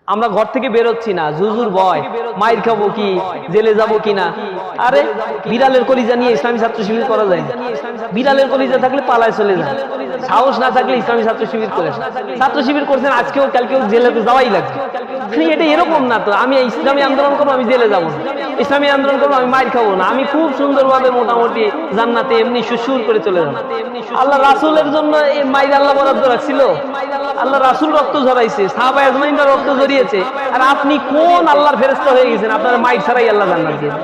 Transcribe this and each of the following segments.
আমরা ঘর থেকে বেরোচ্ছি না, জুজুর ভয়, মাইর খাবো কি, জেলে যাবো কিনা। আরে বিড়ালের কলিজা নিয়ে ইসলামী ছাত্র শিবির করা যায় না। বিড়ালের কলিজা থাকলে পালায় চলে যায়, সাহস না থাকলে ইসলামী ছাত্র শিবির করে। ছাত্র শিবির করছেন আজকেও কালকেও জেলে তো যাওয়াই লাগবে। এটা এরকম না তো আমি ইসলামী আন্দোলন করবো আমি জেলে যাবো না, ইসলামী আন্দোলন করবো আমি মাইর খাবো না, আমি খুব সুন্দরভাবে মোটামুটি জান্নাতে এমনি সুসুর করে চলে যাবো। আল্লাহ রাসূলের জন্য এই মাইর আল্লাহ বরাদ্দ রাখছিল? আল্লাহ রাসূল রক্ত ঝরাইছে, সাহাবা আজমাইনরা রক্ত ঝরিয়েছে, আর আপনি কোন আল্লাহর ফেরেশতা হয়ে গেছেন আপনার মাইর ছাড়াই আল্লাহ জান্নাত দিবেন?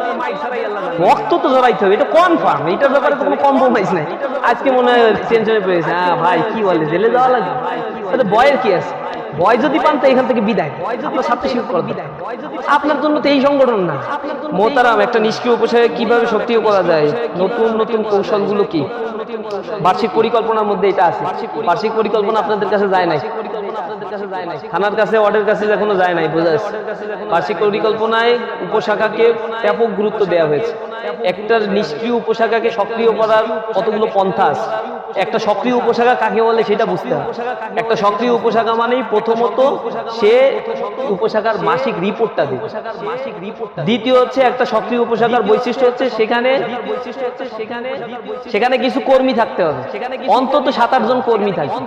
রক্ত তো ঝরাইতে হবে, এটা কনফার্ম, এটার ব্যাপারে তো কোনো কম্প্রোমাইজ নাই। আজকে মনে হয় টেনশনে পড়েছে, হ্যাঁ ভাই কি বলে জেলে যাওয়া লাগবে, ভয়ের কি আছে? ভয় যদি পান তো এখান থেকে বিদায়, আপনার ছাত্র শিবির করে বিদায়, আপনার জন্য তো এই সংগঠন না। মোহতারাম, একটা নিষ্ক্রিয় উপসারে কিভাবে সক্রিয় করা যায়, নতুন নতুন কৌশলগুলো কি? বার্ষিক পরিকল্পনার মধ্যে এটা আছে। বার্ষিক পরিকল্পনা আপনাদের কাছে যায় নাই, থানার কাছে ওয়ার্ডের কাছে এখনো যায় নাই, বোঝা যাচ্ছে। বার্ষিক পরিকল্পনায় উপশাখাকে ব্যাপক গুরুত্ব দেওয়া হয়েছে। একটা নিষ্ক্রিয় উপশাখাকে সক্রিয় করার কতগুলো পন্থা আছে। একটা সক্রিয় উপশাখা কাকে বলে সেটা বুঝতে হবে। একটা সক্রিয় উপশাখা মানেই প্রথমত সে উপশাখার মাসিক রিপোর্টটা দেবে। দ্বিতীয় হচ্ছে একটা সক্রিয় উপশাখার বৈশিষ্ট্য হচ্ছে সেখানে কিছু কর্মী থাকতে হবে, অন্তত 7-8 জন কর্মী থাকবে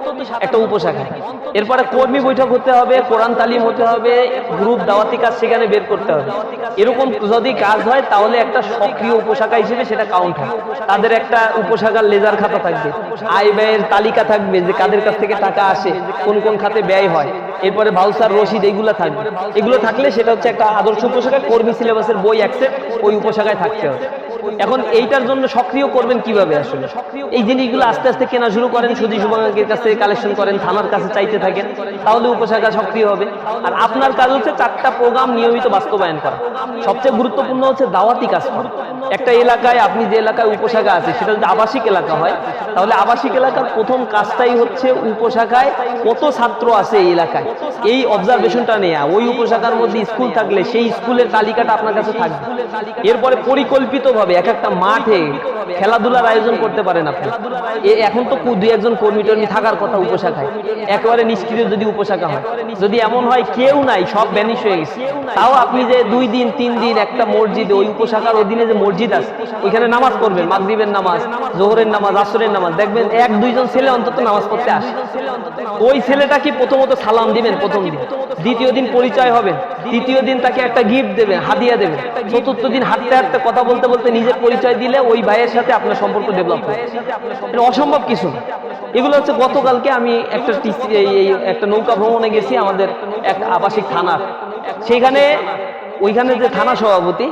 একটা উপশাখায়। এরপরে কর্মী বৈঠক হতে হবে, কোরআন তালিম হতে হবে, গ্রুপ দাওয়াতি কাজ সেখানে বের করতে হবে। এরকম যদি কাজ হয় তাহলে একটা সক্রিয় উপশাখা হিসেবে সেটা কাউন্ট হয়। তাদের একটা উপশাখার লেজার খাতা থাকবে, আয় ব্যয়ের তালিকা থাকবে, যে কাদের কাছ থেকে টাকা আসে, কোন কোন খাতে ব্যয় হয়, এরপরে ভাউচার রসিদ, এগুলো থাকবে। এগুলো থাকলে সেটা হচ্ছে একটা আদর্শ উপশাখা। কর্মী সিলেবাসের বই অ্যাকসেপ্ট ওই উপশাখায় থাকতে হবে। এখন এইটার জন্য সক্রিয় করবেন কিভাবে? আসলে এই জিনিসগুলো আস্তে আস্তে কেনা শুরু করেন, সুদী শুভাঙ্গের কাছ থেকে কালেকশন করেন, থানার কাছে চাইতে থাকেন, তাহলে উপশাখা সক্রিয় হবে। আর আপনার কাজ হচ্ছে 4টা প্রোগ্রাম নিয়মিত বাস্তবায়ন করা। সবচেয়ে গুরুত্বপূর্ণ হচ্ছে দাওয়াতি কাজ করা। একটা এলাকায়, আপনি যে এলাকায় উপশাখা আছে সেটা যদি আবাসিক এলাকা হয়, তাহলে আবাসিক এলাকার প্রথম কাজটাই হচ্ছে উপশাখায় কত ছাত্র আছে এই এলাকায়, এই অবজারভেশনটা নেয়া। ওই উপশাখার মধ্যে স্কুল থাকলে সেই স্কুলের তালিকাটা আপনার কাছে থাকবে। এরপরে পরিকল্পিতভাবে এক একটা মাঠে খেলাধুলার আয়োজন করতে পারেন আপনি। এখন তো 2-1 জন কর্মী টর্মী থাকার কথা উপশাখায়, একেবারে নিষ্ক্রিয় যদি উপশাখা হয়, যদি এমন হয় কেউ নাই, সব ভ্যানিশ হয়ে গেছে, তাও আপনি যে 2 দিন 3 দিন একটা মসজিদে, ওই উপশাখার অধীনে যে মসজিদ আছে ওইখানে নামাজ পড়বেন, মাগরিবের নামাজ, জোহরের নামাজ, আসরের নামাজ, দেখবেন 1-2 জন ছেলে অন্তত নামাজ পড়তে আসে। ওই ছেলেটাকে প্রথমত সালাম দিবেন প্রথম দিন, দ্বিতীয় দিন পরিচয় হবেন, তৃতীয় দিন তাকে একটা গিফট দেবেন, হাদিয়া দেবেন, চতুর্থ দিন হাঁটতে হাঁটতে কথা বলতে বলতে নিজের পরিচয় দিলে ওই ভাইয়ের সাথে আপনার সম্পর্ক ডেভেলপ হবে। এটা অসম্ভব কিছু না। এগুলো হচ্ছে গতকালকে আমি একটা নৌকা ভ্রমণে গেছি আমাদের এক আবাসিক থানার, সেখানে ওইখানে যে থানা সভাপতি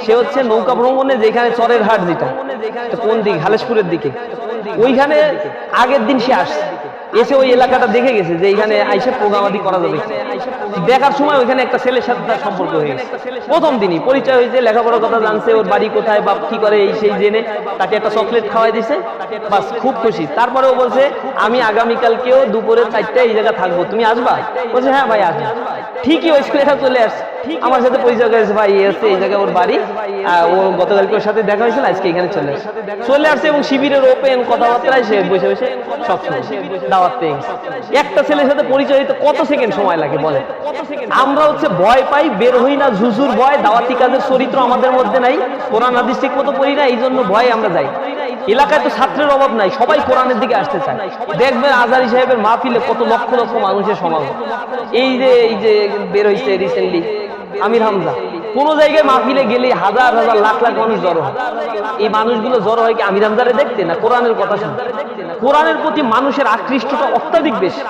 সে হচ্ছে নৌকা ভ্রমণে, যেখানে চরের হাট, যেটা কোন দিকে, হালেশপুরের দিকে, ওইখানে আগের দিন সে আসছে, এসে ওই এলাকাটা দেখে গেছে যে এইখানে আইসা প্রোগ্রামাদি করা যাবে। দেখার সময় ওইখানে একটা ছেলের সাথে তার সম্পর্ক হয়ে গেছে। প্রথম দিনই পরিচয় হয়েছে, লেখাপড়ার কথা জানছে, ওর বাড়ি কোথায়, বাপ কি করে, এই সেই জেনে তাকে একটা চকলেট খাওয়াই দিছে, বাস খুব খুশি। তারপরেও বলছে আমি আগামীকালকেও দুপুরে 4টায় এই জায়গা থাকবো, তুমি আসবা? বলছে হ্যাঁ ভাই আসবো। ঠিকই ওই স্কুলে চলে আসছে, আমার সাথে পরিচয় করেছে, ভাই এসছে এই জায়গায় ওর বাড়ি, ও গতকালকে ওর সাথে দেখা হয়েছিল, আজকে এখানে চলে আসছে। এবং শিবিরের ওপেন কথাবার্তায় সে বসে বসে সব দাওয়াত পেয়ে গেছে। একটা ছেলের সাথে পরিচয় হইতে কত সেকেন্ড সময় লাগে বলে? আমরা হচ্ছে ভয় পাই, বের হই না, জুজুর ভয়, দাওয়াতি কাজের চরিত্র আমাদের মধ্যে নাই, কোরআন হাদিস ঠিক মতো পড়ি না, এই জন্য ভয় আমরা যাই। এলাকায় তো ছাত্রের অভাব নাই, সবাই কোরআনের দিকে আসতে চায়। দেখবেন আজহারী সাহেবের মাহফিলে কত লক্ষ লক্ষ মানুষের সমাগম। এই যে বের হয়েছে রিসেন্টলি আমির হামজা, কোন জায়গায় মাহফিলে গেলে হাজার হাজার লাখ লাখ মানুষ জড়ো হয়। এই মানুষগুলো জড়ো হয় কি আমির হামজারে দেখতে, না কোরআনের কথা শুনতে? কোরআনের প্রতি মানুষের আকৃষ্টটা অত্যাধিক বেশি।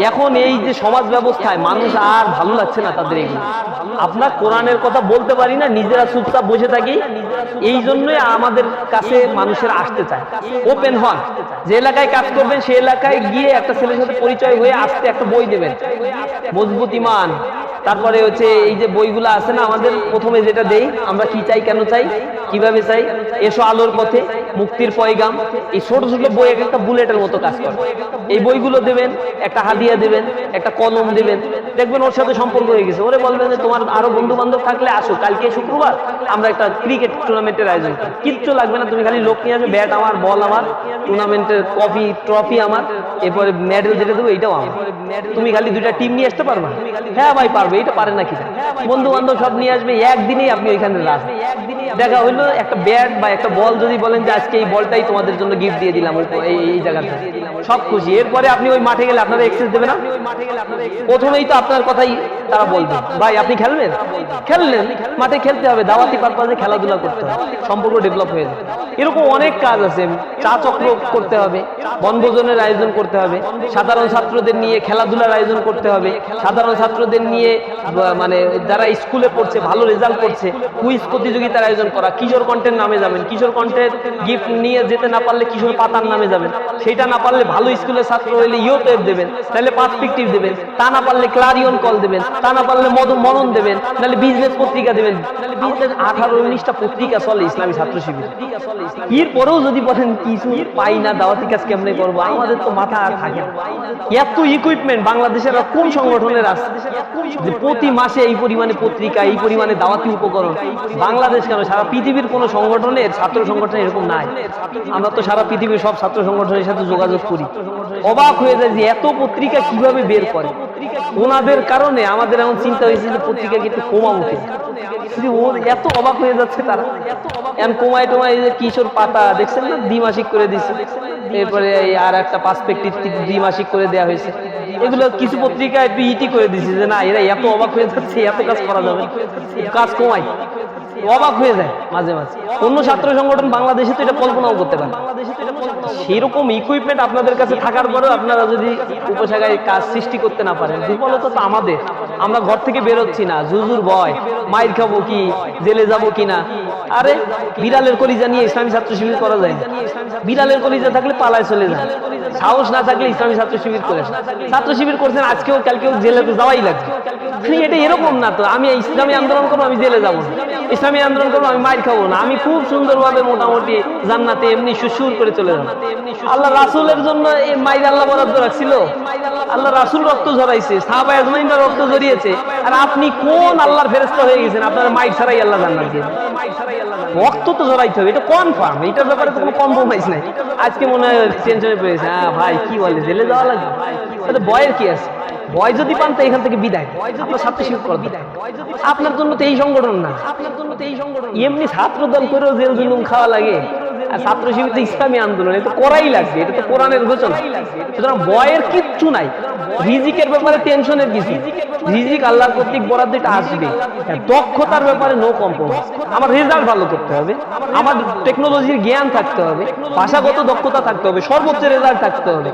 এখন এই যে সমাজ ব্যবস্থায় মানুষ আর ভালো লাগছে না তাদের এগুলো। আমরা কোরআনের কথা বলতে পারি না, নিজেরা চুপচাপ বসে থাকি, এই জন্যই আমাদের কাছে মানুষের আসতে চায়। ওপেন হন, যে এলাকায় কাজ করবেন সে এলাকায় গিয়ে একটা ছেলের সাথে পরিচয় হয়ে আসতে একটা বই দেবেন, মজবুত ইমান। তারপরে হচ্ছে এই যে বইগুলো আছে না আমাদের, প্রথমে যেটা দেই আমরা, কি চাই, কেন চাই, কিভাবে চাই, এসো আলোর পথে, মুক্তির পয়গাম, এই ছোট ছোট বই একটা বুলেটের মতো কাজ করে। এই বইগুলো দেবেন, একটা হাদিয়া দেবেন, একটা কলম দেবেন, দেখবেন ওর সাথে সম্পর্ক হয়ে গেছে। ওরে বলবেন যে তোমার আরো বন্ধু বান্ধব থাকলে আসো, কালকে শুক্রবার আমরা একটা ক্রিকেট টুর্নামেন্টের আয়োজন করি। কিচ্ছু লাগবে না, তুমি খালি লোক নিয়ে আসবে, ব্যাট আমার, বল আমার, টুর্নামেন্টের ট্রফি আমার, এরপরে মেডেল যেটা দেবো এইটাও আমার। তুমি খালি দুইটা টিম নিয়ে আসতে পারবা? হ্যাঁ ভাই পারবে। এটা পারে না কি? বন্ধু বান্ধব সব নিয়ে আসবে, একদিনেই আপনি ওইখানে রাস দেখা হইলো। একটা ব্যাট বা একটা বল যদি বলেন যে আজকে এই বলটাই তোমাদের জন্য গিফট দিয়ে দিলাম এই জায়গাটা, সব খুশি। এরপরে আপনি ওই মাঠে গেলে আপনারা এক্সেস দেবে না? প্রথমেই তো আপনার কথাই তারা বলবে, ভাই আপনি খেলবেন, খেললেন, মাঠে খেলতে হবে, দাওয়াতি পারপাসে খেলাধুলা করতে হবে, সম্পর্ক ডেভেলপ হয়ে যাবে। এরকম অনেক কাজ আছে। চা চক্র করতে হবে, বনভোজনের আয়োজন করতে হবে, সাধারণ ছাত্রদের নিয়ে খেলাধুলার আয়োজন করতে হবে, সাধারণ ছাত্রদের নিয়ে মানে যারা স্কুলে পড়ছে, ভালো রেজাল্ট করছে, কুইজ প্রতিযোগিতার আয়োজন করা, কিশোর কণ্ঠের নামে যাবেন, কিশোর কণ্ঠের গিফট নিয়ে যেতে না পারলে কিশোর পাতার নামে যাবেন, সেটা না পারলে ভালো স্কুলের ছাত্র হইলে ইউটেপ দেবেন, তাহলে পার্সপেক্টিভ দেবেন, তা না পারলে ক্লারিয়ন কল দেবেন, তা না পারলে মনন দেবেন, নাহলে বিজনেস পত্রিকা দেবেন। আমাদের 18-19টা পত্রিকা চলে ইসলামী ছাত্র শিবির। এরপরেও যদি বলেন কিছু পাই না, দাওয়াতি কাজ কেমনে করবো, আমাদের তো মাথা আর থাকে না। এত ইকুইপমেন্ট বাংলাদেশের কোন সংগঠনের আছে যে প্রতি মাসে এই পরিমাণে পত্রিকা, এই পরিমাণে দাওয়াতি উপকরণ? বাংলাদেশ কেন, সারা পৃথিবীর কোন সংগঠনের, ছাত্র সংগঠন এরকম নাই। আমরা তো সারা পৃথিবীর সব ছাত্র সংগঠনের সাথে যোগাযোগ করি। অবাক হয়ে যায় যে এত পত্রিকা কিভাবে বের করে। ওনাদের কারণে আমাদের এমন চিন্তা হয়েছে যে পত্রিকা কিন্তু কমাবো, এত অবাক হয়ে যাচ্ছে তারা। এখন কমায় টমায় কিশোর পাতা দেখছেন না, দ্বিমাসিক করে দিচ্ছে। এরপরে আর একটা পার্সপেক্টিভ দ্বিমাসিক করে দেওয়া হয়েছে। এগুলো কিছু পত্রিকা একটু ইটি করে দিচ্ছে যে না, এরা এত অবাক হয়ে যাচ্ছে, এত কাজ করা যাবে, কাজ কমায়। অবাক হয়ে যায় মাঝে মাঝে। অন্য ছাত্র সংগঠন বাংলাদেশে তো এটা কল্পনাও করতে পারে। সেরকম ইকুইপমেন্ট আপনাদের কাছে থাকার পরেও আপনারা যদি উপশাখায় কাজ সৃষ্টি করতে না পারেন, দুর্বলতা তো আমাদের। আমরা ঘর থেকে বেরোচ্ছি না, জুজুর ভয়, মাইর খাবো কি, জেলে যাবো কিনা। আরে বিড়ালের কলিজা নিয়ে ইসলামী ছাত্র শিবির করা যায় না। বিড়ালের কলিজা থাকলে পালায় চলে যায়, সাহস না থাকলে ইসলামী ছাত্র শিবির করে। ছাত্র শিবির করছেন আজকেও কালকেও, জেলে তো যাওয়াই লাগবে। এটা এরকম না তো আমি ইসলামী আন্দোলন করবো আমি জেলে যাবো না, ইসলামী আন্দোলন করবো আমি মাইর খাবো না, আমি খুব সুন্দরভাবে মোটামুটি জান্নাতে এমনি সুসুর করে চলে যাবো। আল্লাহ রাসূলের জন্য এই মাইর আল্লাহ বরাদ্দ রাখছিল? আল্লাহ রাসূল রক্ত ঝরাইছে, সাহাবা আজমাইনরা রক্ত ঝরিয়েছে, আর আপনি কোন আল্লাহর ফেরেশতা হয়ে গেছেন? আপনার মাইর ছাড়াই আল্লাহ জান্নাত দিয়ে রক্ত তো ঝরাইতে হবে, এটা কনফার্ম। এটার ব্যাপারে তো কোনো কম্প্রোমাইজ নাই। আজকে মনে হয় টেনশনে পড়েছে, হ্যাঁ ভাই কি বলে জেলে যাওয়া লাগবে, ভয়ের কি আছে? ভয় যদি পান তো এখান থেকে বিদায়, আপনার ছাত্র শিবির করবে। আপনার জন্য তো এই সংগঠন না, এমনি ছাত্র দল করেও জেল জুলুম খাওয়া লাগে। আর ছাত্র শিবির তো ইসলামী আন্দোলন, এটা করাই লাগবে, এটা তো কোরআনের ঘোষণা। সুতরাং ভয়ের কিচ্ছু নাই। রিজিকের ব্যাপারে টেনশনের কিছু, রিজিক আল্লাহর কর্তৃক বরাদ্দ, এটা আসবে। দক্ষতার ব্যাপারে নো কম্প্রোমাইজ। আমার রেজাল্ট ভালো করতে হবে, আমার টেকনোলজির জ্ঞান থাকতে হবে, ভাষাগত দক্ষতা থাকতে হবে, সর্বোচ্চ রেজাল্ট থাকতে হবে।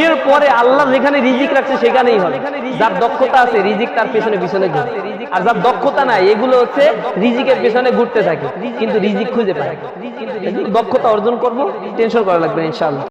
এরপরে আল্লাহ যেখানে রিজিক রাখছে সেখানেই হবে। যার দক্ষতা আছে রিজিক তার পেছনে পিছনে ঘুরে, আর যার দক্ষতা নাই এগুলো হচ্ছে রিজিকের পেছনে ঘুরতে থাকে কিন্তু রিজিক খুঁজে পায়। দক্ষতা অর্জন করবো, টেনশন করা লাগবে না ইনশাআল্লাহ।